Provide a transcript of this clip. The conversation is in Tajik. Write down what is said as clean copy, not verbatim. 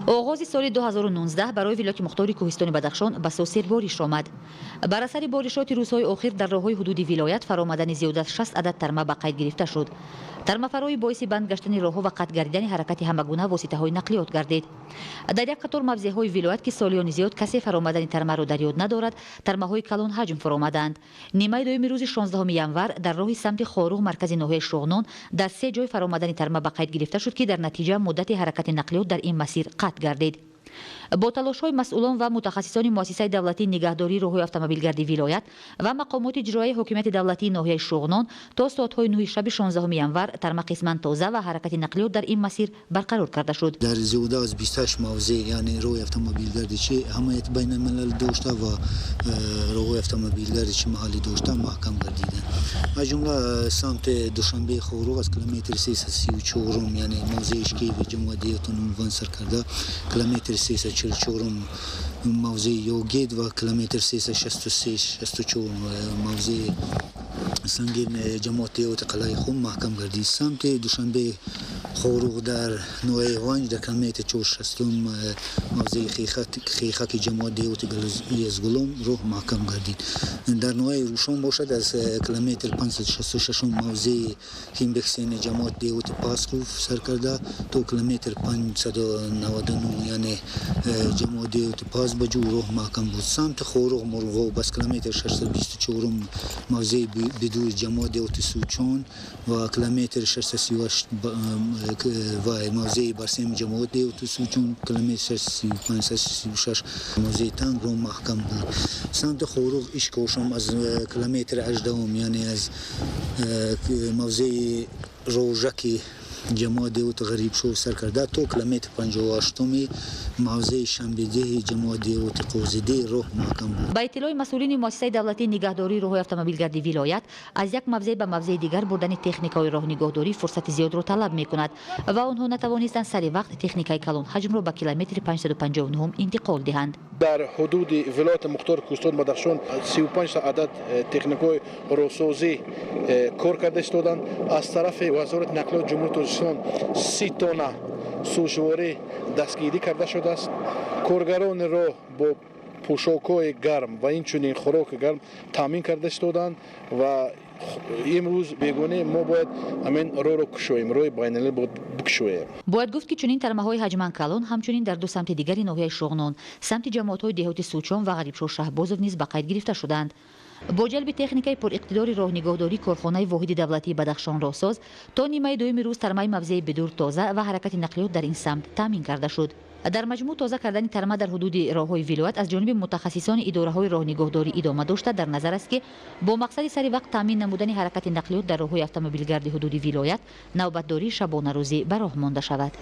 оғози соли 2019 барои вилояти мухтори кӯҳистони Бадахшон ба сосир бориш омад. Бар асари боришоти рӯзҳои охир дар роҳҳои ҳудуди вилоят фаромадани зиёда аз 6 адад тарма ба қайд гирифта шуд. Тармафарои боиси банд гаштани роҳҳо ва қатъ гардидани ҳаракати ҳамагуна воситаҳои нақлиёт гардид. Дар як қатор мавзеъҳои вилоят ки солиёни зиёд касе фаромадани тармаро дар ёд надорад, тармаҳои калон ҳаҷм фаромаданд. Нимаи доими рӯзи 16 январ дар роҳи самти Хоруғ маркази ноҳияи Шуғнон дар 3 ҷой фаромадани тарма ба қайд гирифта шуд ки дар натиҷа муддати ҳаракати нақлиёт дар ин масир қатъ гардид. бо талошҳои масъулон ва мутахассисони муассисаи давлатии нигаҳдории роҳҳои автомобилгарди вилоят ва мақомоти иҷроии ҳокимияти давлатии ноҳияи Шуғнон то соатҳои 9 шаби 16 январ тарма қисман тоза ва ҳаракати нақлиёт дар ин масир барқарор карда шуд. дар зиёда аз 28 мавзеъ яъне роҳи автомобилгардичӣ ҳамояти байналмилал дошта ва роҳҳои автомобилгардичӣ маҳаллӣ дошта маҳкам гардиданд. аз ҷумла самти Душанбе Хоруғ аз километри 334 яъне мавзеи шкиви ҷамоатиётон унвон сар карда, километри 344 мавзеи Ёгед ва километр 363-64 мавзеи сангин ҷамоатиёти қалаи Хум маҳкам гардид. самти Душанбе Хоруғ дар ноҳияи Ванҷ дар километр 460 мавзеи хейхаки ҷамоатиёти Язгулом роҳ маҳкам гардид. дар ноҳияи Рӯшон бошад аз километр 566 мавзеи Химбексени ҷамоатиёти Паскув сар карда то километр 599 яъне ҷамоатиёти Пазбаҷу роҳ маҳкам буд. самти Хоруғ Мурғоб аз километр 624 мавзеи бидуи ҷамоатиёти Сучон ва километр 638 ва мавзеи барсеми ҷамоатиёти Сучон километр 636 мавзеи Танг роҳ маҳкам буд. самти Хоруғ Ишкошам аз километр 18 яъне аз мавзеи Рожаки ҷамоатиёти Ғарибшоҳ сар карда то километр 58 мавзеи Шамбидеҳи ҷамоатиёти Қозидеҳ роҳ маҳкам буд. ба иттилои масъулини муассисаи давлатии нигаҳдории роҳҳои автомобилгарди вилоят, аз як мавзеъ ба мавзеи дигар бурдани техникаҳои роҳнигоҳдорӣ фурсати зиёдро талаб мекунад ва онҳо натавонистанд сари вақт техникаи калон ҳаҷмро ба километри 559 интиқол диҳанд. дар ҳудуди вилояти мухтори кӯҳистони Бадахшон 35 адад техникаҳои роҳсозӣ кор карда истоданд. аз тарафи вазорати нақлиёти ҷумҳурии Тоҷикистон 30 тонна сӯшворӣ дастгирӣ карда шудааст. коргарони роҳ бо пӯшокҳои гарм ва инчунин хӯроки гарм таъмин карда истоданд ва имрӯз бегоне мо бояд амин роҳро кушоем, роҳи байналмилалӣ бояд бикушоем. бояд гуфт ки чунин тармаҳои ҳаҷман калон ҳамчунин дар ду самти дигари ноҳияи Шуғнон, самти ҷамоатҳои деҳоти Сучон ва Ғарибшоҳ Шаҳбозов низ ба қайд гирифта шуданд. бо ҷалби техникаи пуриқтидори роҳнигоҳдории корхонаи воҳиди давлатии Бадахшон роҳсоз то нимаи дуюми рӯз тармаи мавзеи бидур тоза ва ҳаракати нақлиёт дар ин самт таъмин карда шуд. дар маҷмӯъ тоза кардани тарма дар ҳудуди роҳҳои вилоят аз ҷониби мутахассисони идораҳои роҳнигоҳдорӣ идома дошта дар назар аст ки бо мақсади сари вақт таъмин намудани ҳаракати нақлиёт дар роҳҳои автомобилгарди ҳудуди вилоят навбатдории шабонарӯзӣ ба роҳ монда шавад.